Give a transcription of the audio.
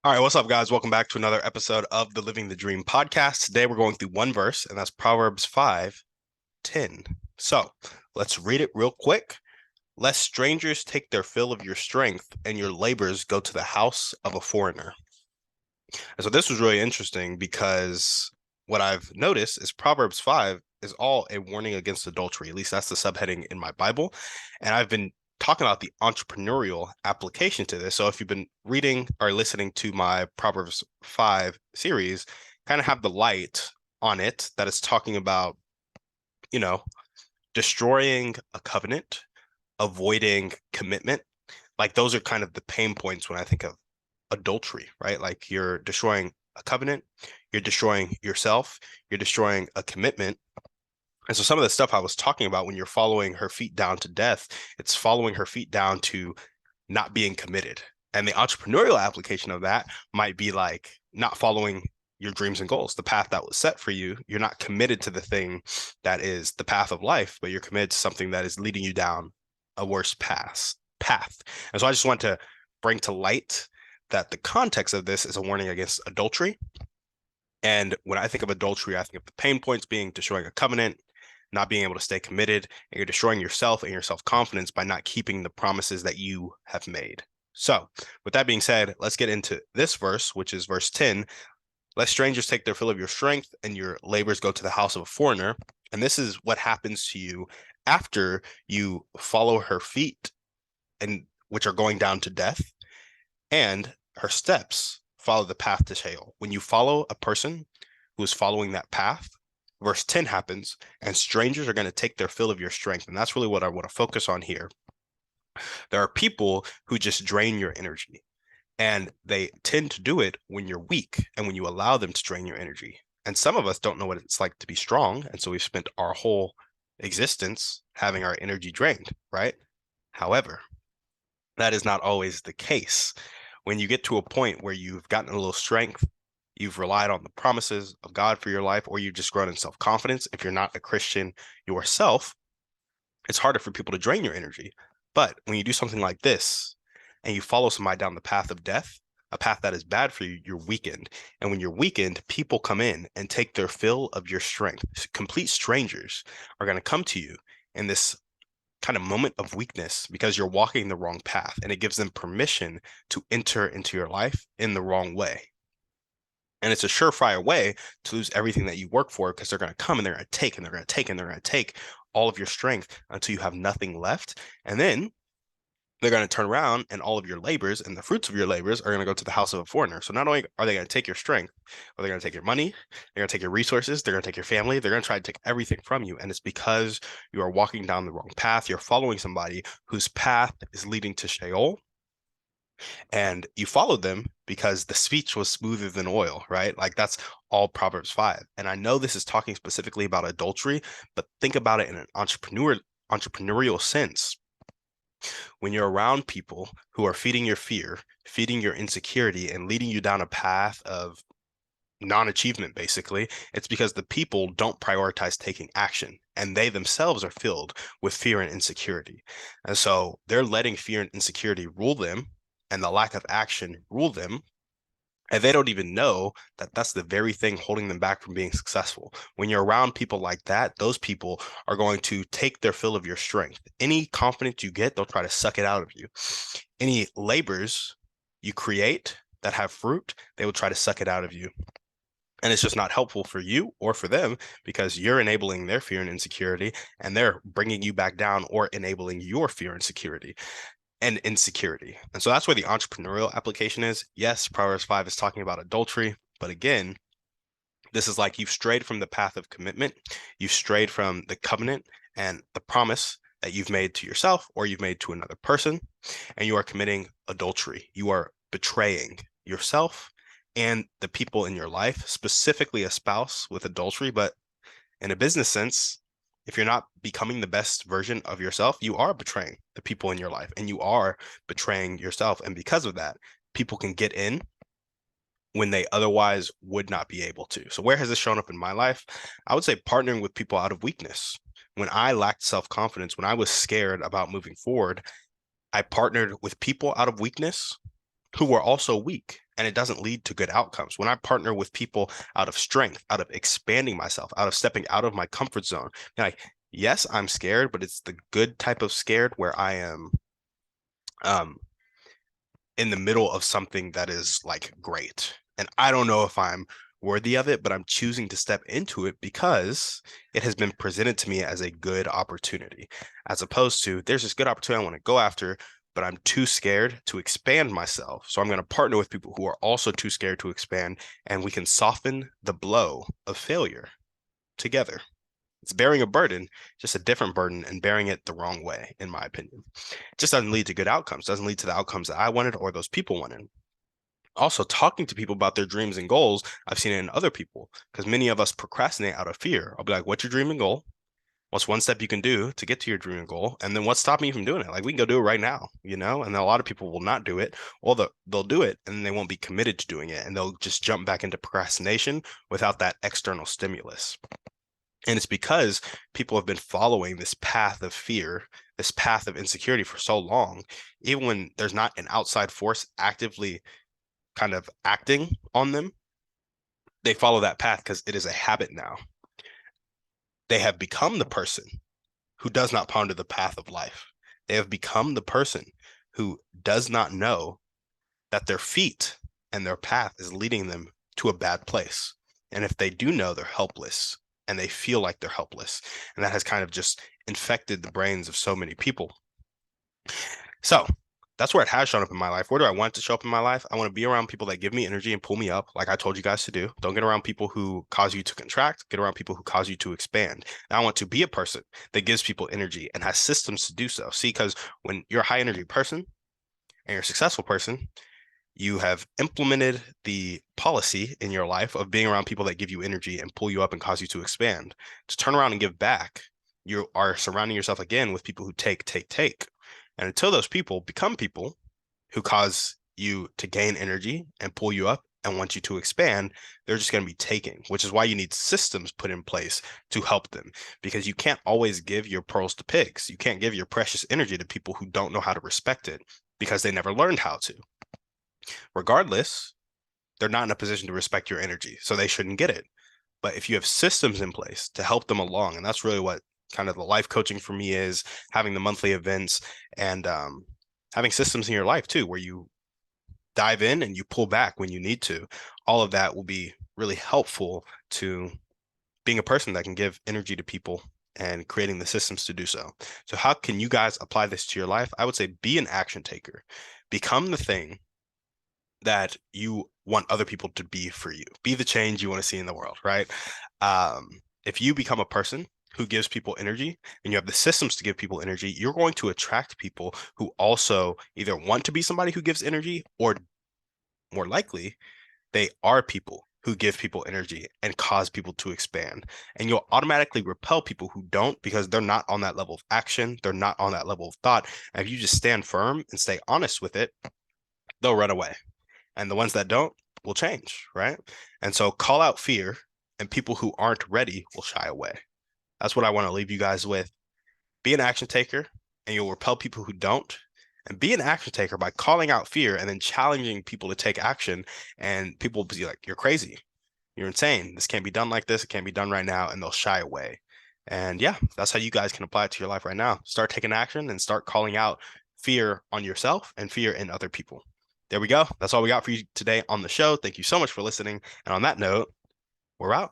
All right, what's up, guys? Welcome back to another episode of the Living the Dream podcast. Today we're going through one verse, and that's Proverbs 5:10. So let's read it real quick. Lest strangers take their fill of your strength, and your labors go to the house of a foreigner. And so this was really interesting because what I've noticed is Proverbs 5 is all a warning against adultery. At least that's the subheading in my Bible. And I've been talking about the entrepreneurial application to this. So if you've been reading or listening to my Proverbs 5 series, kind of have the light on it that is talking about, you know, destroying a covenant, avoiding commitment. Like those are kind of the pain points when I think of adultery, right? Like you're destroying a covenant, you're destroying yourself, you're destroying a commitment. And so some of the stuff I was talking about when you're following her feet down to death, it's following her feet down to not being committed. And the entrepreneurial application of that might be like not following your dreams and goals, the path that was set for you. You're not committed to the thing that is the path of life, but you're committed to something that is leading you down a worse path. And so I just want to bring to light that the context of this is a warning against adultery. And when I think of adultery, I think of the pain points being destroying a covenant, not being able to stay committed, and you're destroying yourself and your self-confidence by not keeping the promises that you have made. So with that being said, let's get into this verse, which is verse 10. Let strangers take their fill of your strength, and your labors go to the house of a foreigner. And this is what happens to you after you follow her feet, and which are going down to death, and her steps follow the path to Sheol. When you follow a person who is following that path, verse 10 happens, and strangers are going to take their fill of your strength. And that's really what I want to focus on here. There are people who just drain your energy, and they tend to do it when you're weak and when you allow them to drain your energy. And some of us don't know what it's like to be strong. And so we've spent our whole existence having our energy drained, right? However, that is not always the case. When you get to a point where you've gotten a little strength, you've relied on the promises of God for your life, or you've just grown in self-confidence, if you're not a Christian yourself, it's harder for people to drain your energy. But when you do something like this and you follow somebody down the path of death, a path that is bad for you, you're weakened. And when you're weakened, people come in and take their fill of your strength. Complete strangers are going to come to you in this kind of moment of weakness because you're walking the wrong path, and it gives them permission to enter into your life in the wrong way. And it's a surefire way to lose everything that you work for, because they're going to come and they're going to take and they're going to take and they're going to take all of your strength until you have nothing left. And then they're going to turn around, and all of your labors and the fruits of your labors are going to go to the house of a foreigner. So not only are they going to take your strength, but they're going to take your money, they're going to take your resources, they're going to take your family, they're going to try to take everything from you. And it's because you are walking down the wrong path. You're following somebody whose path is leading to Sheol, and you followed them because the speech was smoother than oil, right? Like that's all Proverbs 5. And I know this is talking specifically about adultery, but think about it in an entrepreneurial sense. When you're around people who are feeding your fear, feeding your insecurity, and leading you down a path of non-achievement, basically, it's because the people don't prioritize taking action, and they themselves are filled with fear and insecurity. And so they're letting fear and insecurity rule them, and the lack of action rule them. And they don't even know that that's the very thing holding them back from being successful. When you're around people like that, those people are going to take their fill of your strength. Any confidence you get, they'll try to suck it out of you. Any labors you create that have fruit, they will try to suck it out of you. And it's just not helpful for you or for them, because you're enabling their fear and insecurity, and they're bringing you back down or enabling your fear and insecurity. And so that's where the entrepreneurial application is. Yes, Proverbs 5 is talking about adultery, but again, this is like you've strayed from the path of commitment. You've strayed from the covenant and the promise that you've made to yourself or you've made to another person, and you are committing adultery. You are betraying yourself and the people in your life, specifically a spouse with adultery. But in a business sense, if you're not becoming the best version of yourself, you are betraying the people in your life, and you are betraying yourself. And because of that, people can get in when they otherwise would not be able to. So where has this shown up in my life? I would say partnering with people out of weakness. When I lacked self-confidence, when I was scared about moving forward, I partnered with people out of weakness who were also weak. and it doesn't lead to good outcomes. When I partner with people out of strength, out of expanding myself, out of stepping out of my comfort zone, like, yes, I'm scared, but it's the good type of scared where I am um in the middle of something that is like great. And I don't know if I'm worthy of it, but I'm choosing to step into it because it has been presented to me as a good opportunity, as opposed to there's this good opportunity I want to go after, but I'm too scared to expand myself. So I'm going to partner with people who are also too scared to expand, and we can soften the blow of failure together. It's bearing a burden, just a different burden, and bearing it the wrong way, in my opinion. It just doesn't lead to good outcomes, doesn't lead to the outcomes that I wanted or those people wanted. Also, talking to people about their dreams and goals, I've seen it in other people because many of us procrastinate out of fear. I'll be like, what's your dream and goal? What's one step you can do to get to your dream and goal? And then what's stopping you from doing it? Like, we can go do it right now, you know? And then a lot of people will not do it, or they'll do it and they won't be committed to doing it. And they'll just jump back into procrastination without that external stimulus. And it's because people have been following this path of fear, this path of insecurity for so long, even when there's not an outside force actively kind of acting on them, they follow that path because it is a habit now. They have become the person who does not ponder the path of life. They have become the person who does not know that their feet and their path is leading them to a bad place. And if they do know, they're helpless and they feel like they're helpless. And that has kind of just infected the brains of so many people. So that's where it has shown up in my life. Where do I want it to show up in my life? I want to be around people that give me energy and pull me up, like I told you guys to do. Don't get around people who cause you to contract. Get around people who cause you to expand. And I want to be a person that gives people energy and has systems to do so. See, because when you're a high energy person and you're a successful person, you have implemented the policy in your life of being around people that give you energy and pull you up and cause you to expand. To turn around and give back, you are surrounding yourself again with people who take. And until those people become people who cause you to gain energy and pull you up and want you to expand, they're just going to be taking, which is why you need systems put in place to help them, because you can't always give your pearls to pigs. You can't give your precious energy to people who don't know how to respect it because they never learned how to. Regardless, they're not in a position to respect your energy, so they shouldn't get it. But if you have systems in place to help them along, and that's really what kind of the life coaching for me is, having the monthly events and having systems in your life too, where you dive in and you pull back when you need to. All of that will be really helpful to being a person that can give energy to people and creating the systems to do so. So how can you guys apply this to your life? I would say be an action taker. Become the thing that you want other people to be for you. Be the change you want to see in the world, right? If you become a person who gives people energy and you have the systems to give people energy, you're going to attract people who also either want to be somebody who gives energy, or more likely, they are people who give people energy and cause people to expand. And you'll automatically repel people who don't, because they're not on that level of action. They're not on that level of thought. And if you just stand firm and stay honest with it, they'll run away. And the ones that don't will change, right? And so call out fear, and people who aren't ready will shy away. That's what I want to leave you guys with. Be an action taker, and you'll repel people who don't. And be an action taker by calling out fear and then challenging people to take action. And people will be like, you're crazy. You're insane. This can't be done like this. It can't be done right now. And they'll shy away. And yeah, that's how you guys can apply it to your life right now. Start taking action and start calling out fear on yourself and fear in other people. There we go. That's all we got for you today on the show. Thank you so much for listening. And on that note, we're out.